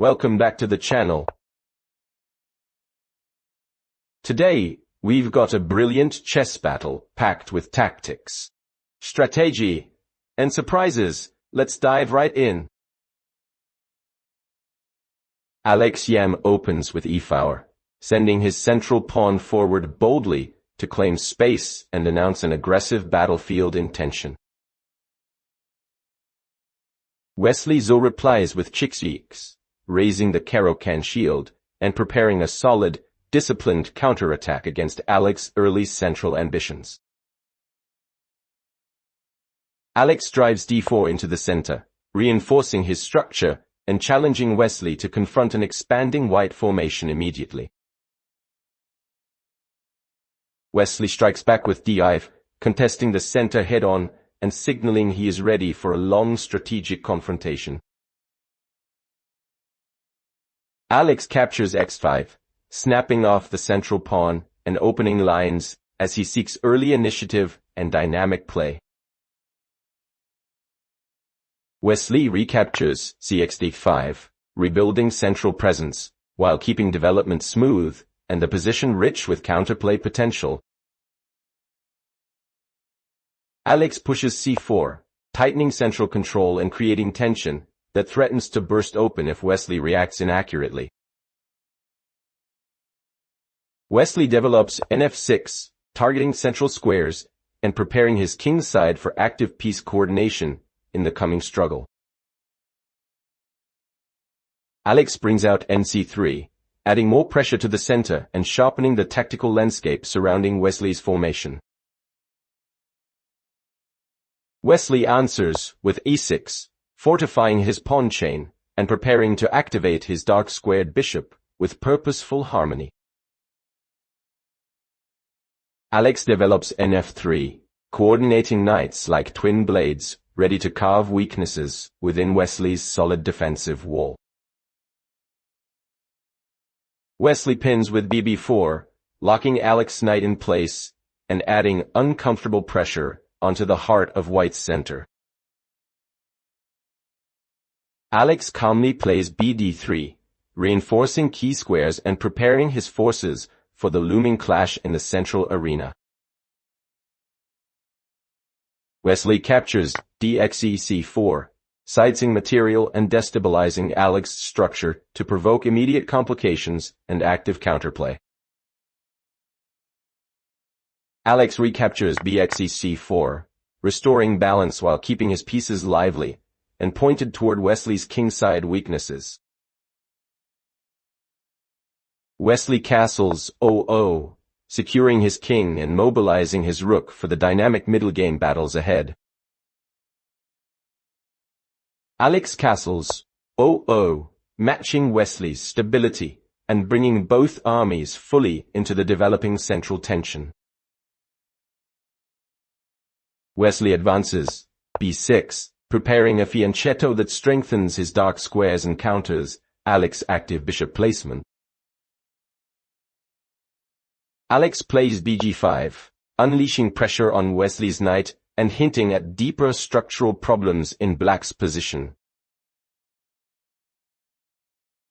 Welcome back to the channel. Today, we've got a brilliant chess battle packed with tactics, strategy, and surprises. Let's dive right in. Alex Yam opens with e4, sending his central pawn forward boldly to claim space and announce an aggressive battlefield intention. Wesley So replies with chix, raising the Caro-Can shield and preparing a solid, disciplined counterattack against Alex's early central ambitions. Alex drives d4 into the center, reinforcing his structure and challenging Wesley to confront an expanding white formation immediately. Wesley strikes back with d5, contesting the center head-on and signaling he is ready for a long strategic confrontation. Alex captures x5, snapping off the central pawn and opening lines as he seeks early initiative and dynamic play. Wesley recaptures cx d5, rebuilding central presence, while keeping development smooth and the position rich with counterplay potential. Alex pushes c4, tightening central control and creating tension that threatens to burst open if Wesley reacts inaccurately. Wesley develops nf6, targeting central squares and preparing his king's side for active piece coordination in the coming struggle. Alex brings out nc3, adding more pressure to the center and sharpening the tactical landscape surrounding Wesley's formation. Wesley answers with e6, fortifying his pawn chain and preparing to activate his dark-squared bishop with purposeful harmony. Alex develops nf3, coordinating knights like twin blades, ready to carve weaknesses within Wesley's solid defensive wall. Wesley pins with bb4, locking Alex's knight in place and adding uncomfortable pressure onto the heart of White's center. Alex calmly plays bd3, reinforcing key squares and preparing his forces for the looming clash in the central arena. Wesley captures dxec4, siding material and destabilizing Alex's structure to provoke immediate complications and active counterplay. Alex recaptures bxec4, restoring balance while keeping his pieces lively and pointed toward Wesley's kingside weaknesses. Wesley castles 0-0, securing his king and mobilizing his rook for the dynamic middle game battles ahead. Alex castles 0-0, matching Wesley's stability and bringing both armies fully into the developing central tension. Wesley advances b6, preparing a fianchetto that strengthens his dark squares and counters Alex's active bishop placement. Alex plays bg5, unleashing pressure on Wesley's knight and hinting at deeper structural problems in Black's position.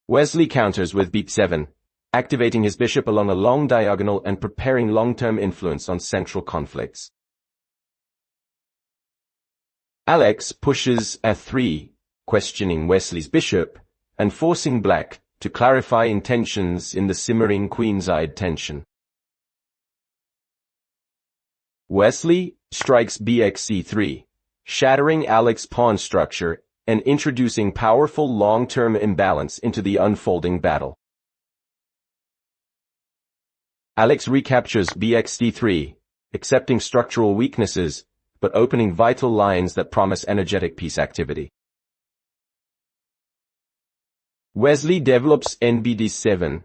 Wesley counters with b7, activating his bishop along a long diagonal and preparing long-term influence on central conflicts. Alex pushes f3, questioning Wesley's bishop and forcing Black to clarify intentions in the simmering queenside tension. Wesley strikes bxc3, shattering Alex's pawn structure and introducing powerful long-term imbalance into the unfolding battle. Alex recaptures bxd3, accepting structural weaknesses but opening vital lines that promise energetic piece activity. Wesley develops nbd7,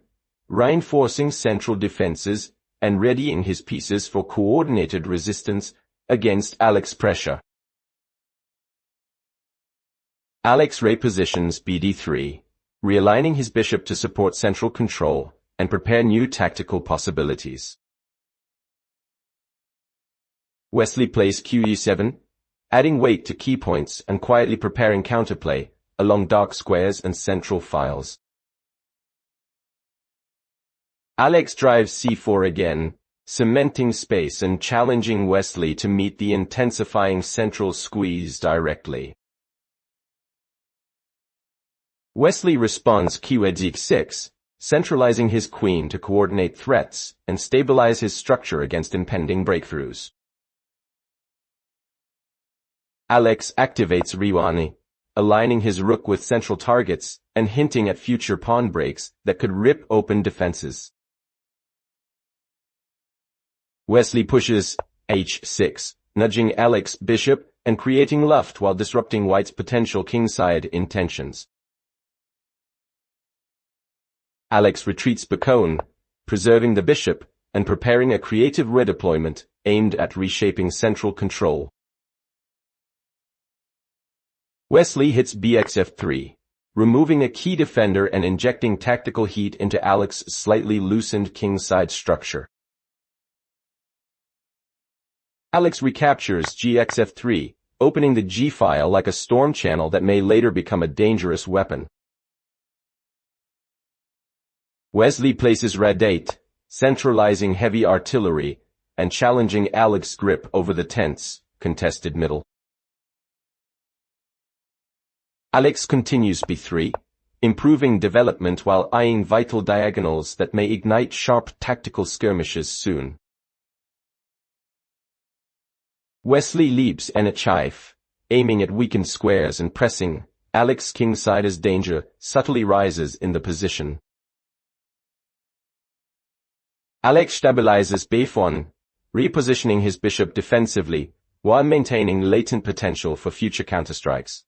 reinforcing central defenses and readying his pieces for coordinated resistance against Alex's pressure. Alex repositions bd3, realigning his bishop to support central control and prepare new tactical possibilities. Wesley plays qe7, adding weight to key points and quietly preparing counterplay along dark squares and central files. Alex drives c4 again, cementing space and challenging Wesley to meet the intensifying central squeeze directly. Wesley responds q6, centralizing his queen to coordinate threats and stabilize his structure against impending breakthroughs. Alex activates Riwani, aligning his rook with central targets and hinting at future pawn breaks that could rip open defenses. Wesley pushes h6, nudging Alex's bishop and creating luft while disrupting White's potential kingside intentions. Alex retreats Bacone, preserving the bishop and preparing a creative redeployment aimed at reshaping central control. Wesley hits bxf3, removing a key defender and injecting tactical heat into Alex's slightly loosened kingside structure. Alex recaptures gxf3, opening the g-file like a storm channel that may later become a dangerous weapon. Wesley places Rad8, centralizing heavy artillery and challenging Alex's grip over the tense, contested middle. Alex continues b3, improving development while eyeing vital diagonals that may ignite sharp tactical skirmishes soon. Wesley leaps nh5, aiming at weakened squares and pressing Alex's kingside as danger subtly rises in the position. Alex stabilizes b1, repositioning his bishop defensively while maintaining latent potential for future counterstrikes.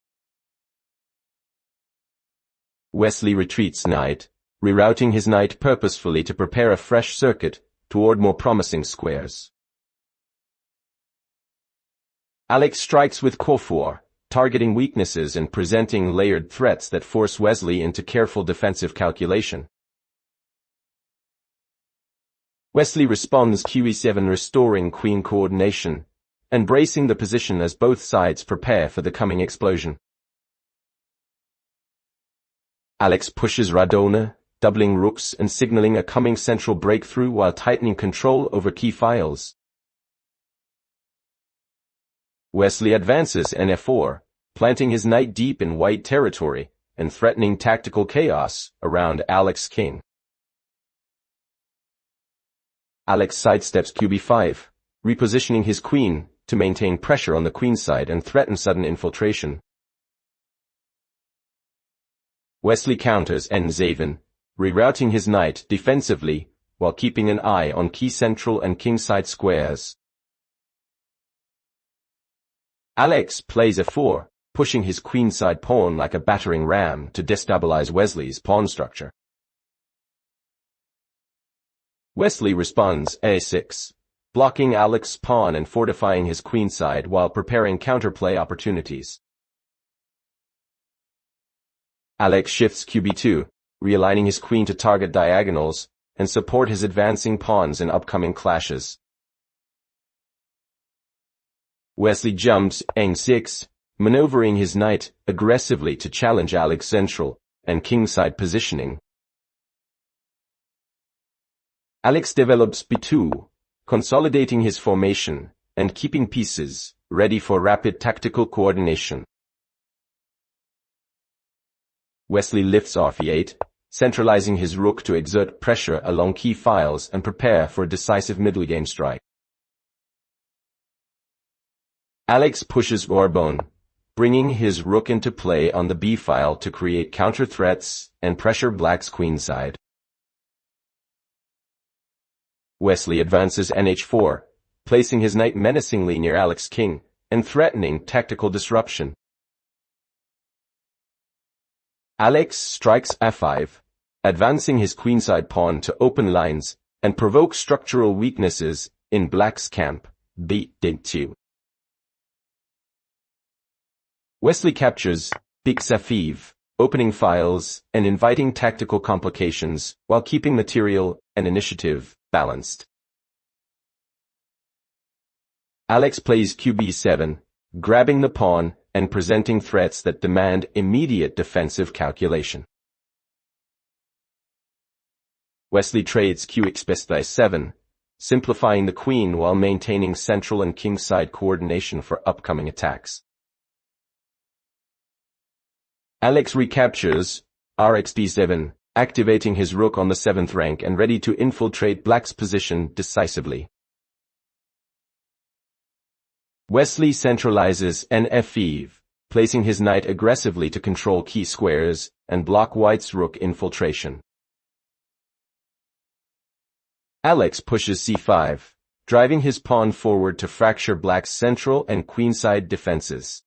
Wesley retreats knight, rerouting his knight purposefully to prepare a fresh circuit toward more promising squares. Alex strikes with q4, targeting weaknesses and presenting layered threats that force Wesley into careful defensive calculation. Wesley responds qe7, restoring queen coordination and bracing the position as both sides prepare for the coming explosion. Alex pushes Radona, doubling rooks and signaling a coming central breakthrough while tightening control over key files. Wesley advances nf4, planting his knight deep in white territory and threatening tactical chaos around Alex's king. Alex sidesteps qb5, repositioning his queen to maintain pressure on the queenside and threaten sudden infiltration. Wesley counters n7, rerouting his knight defensively while keeping an eye on key central and kingside squares. Alex plays f4, pushing his queenside pawn like a battering ram to destabilize Wesley's pawn structure. Wesley responds a6, blocking Alex's pawn and fortifying his queenside while preparing counterplay opportunities. Alex shifts qb2, realigning his queen to target diagonals and support his advancing pawns in upcoming clashes. Wesley jumps n6, maneuvering his knight aggressively to challenge Alex's central and kingside positioning. Alex develops b2, consolidating his formation and keeping pieces ready for rapid tactical coordination. Wesley lifts rf8, centralizing his rook to exert pressure along key files and prepare for a decisive middle game strike. Alex pushes Orbone, bringing his rook into play on the b-file to create counter threats and pressure Black's queenside. Wesley advances nh4, placing his knight menacingly near Alex's king and threatening tactical disruption. Alex strikes f5, advancing his queenside pawn to open lines and provoke structural weaknesses in Black's camp, b2. Wesley captures bxf5, opening files and inviting tactical complications while keeping material and initiative balanced. Alex plays qb7, grabbing the pawn and presenting threats that demand immediate defensive calculation. Wesley trades Q-7, simplifying the queen while maintaining central and kingside coordination for upcoming attacks. Alex recaptures RxD7, activating his rook on the 7th rank and ready to infiltrate black's position decisively. Wesley centralizes NF5, placing his knight aggressively to control key squares and block white's rook infiltration. Alex pushes C5, driving his pawn forward to fracture black's central and queenside defenses.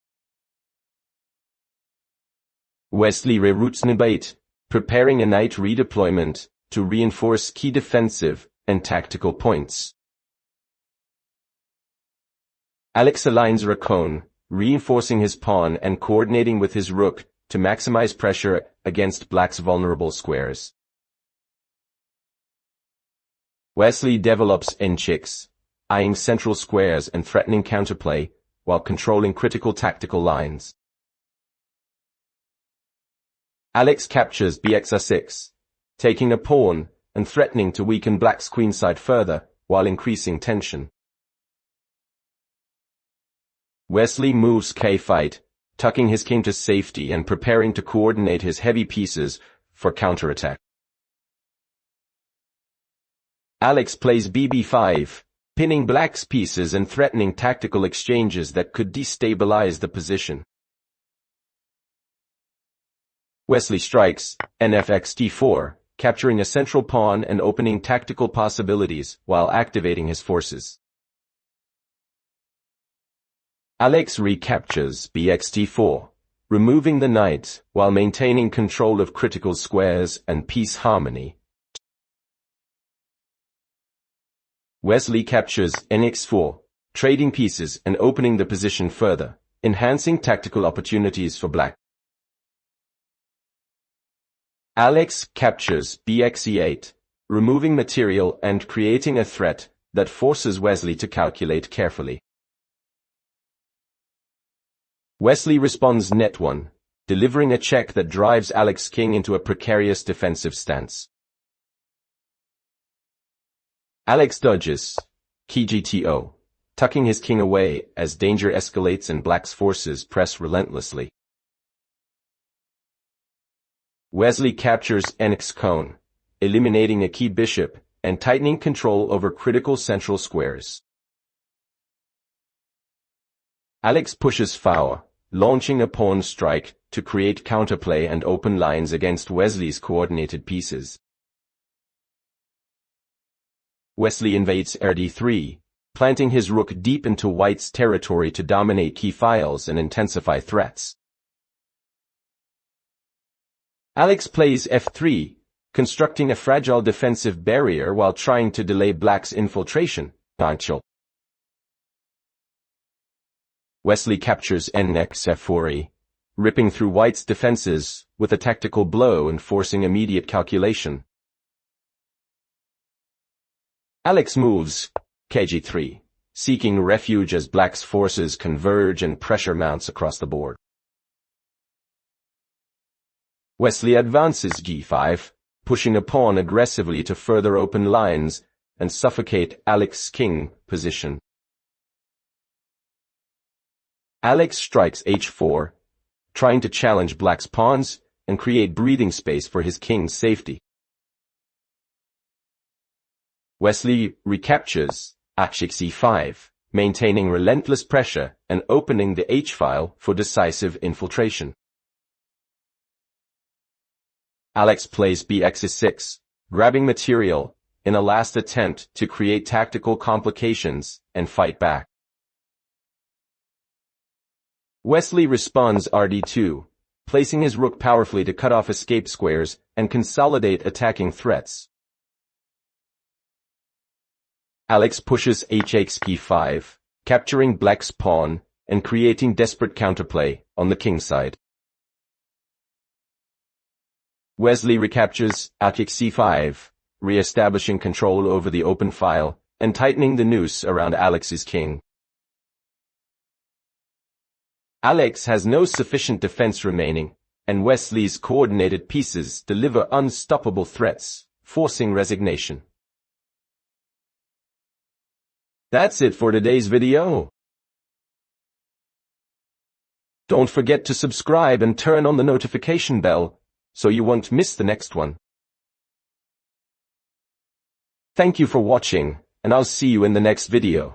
Wesley reroutes N8, preparing a knight redeployment to reinforce key defensive and tactical points. Alex aligns Raccoon, reinforcing his pawn and coordinating with his rook to maximize pressure against black's vulnerable squares. Wesley develops N6, eyeing central squares and threatening counterplay while controlling critical tactical lines. Alex captures Bxr6, taking a pawn and threatening to weaken black's queenside further while increasing tension. Wesley moves K5, tucking his king to safety and preparing to coordinate his heavy pieces for counterattack. Alex plays BB5, pinning black's pieces and threatening tactical exchanges that could destabilize the position. Wesley strikes NFX-D4, capturing a central pawn and opening tactical possibilities while activating his forces. Alex recaptures BXT4, removing the knight while maintaining control of critical squares and piece harmony. Wesley captures NX4, trading pieces and opening the position further, enhancing tactical opportunities for black. Alex captures BXE8, removing material and creating a threat that forces Wesley to calculate carefully. Wesley responds Net1, delivering a check that drives Alex's king into a precarious defensive stance. Alex dodges KGTO, tucking his king away as danger escalates and black's forces press relentlessly. Wesley captures NX Cone, eliminating a key bishop and tightening control over critical central squares. Alex pushes Fauer, launching a pawn strike to create counterplay and open lines against Wesley's coordinated pieces. Wesley invades RD3, planting his rook deep into white's territory to dominate key files and intensify threats. Alex plays F3, constructing a fragile defensive barrier while trying to delay black's infiltration. Wesley captures NX F4, ripping through white's defenses with a tactical blow and forcing immediate calculation. Alex moves KG3, seeking refuge as black's forces converge and pressure mounts across the board. Wesley advances G5, pushing a pawn aggressively to further open lines and suffocate Alex's king position. Alex strikes H4, trying to challenge black's pawns and create breathing space for his king's safety. Wesley recaptures HC5, maintaining relentless pressure and opening the H-file for decisive infiltration. Alex plays Bx6, grabbing material in a last attempt to create tactical complications and fight back. Wesley responds RD2, placing his rook powerfully to cut off escape squares and consolidate attacking threats. Alex pushes HXP5, capturing black's pawn and creating desperate counterplay on the king side. Wesley recaptures HXC5, re-establishing control over the open file and tightening the noose around Alex's king. Alex has no sufficient defense remaining, and Wesley's coordinated pieces deliver unstoppable threats, forcing resignation. That's it for today's video. Don't forget to subscribe and turn on the notification bell, so you won't miss the next one. Thank you for watching, and I'll see you in the next video.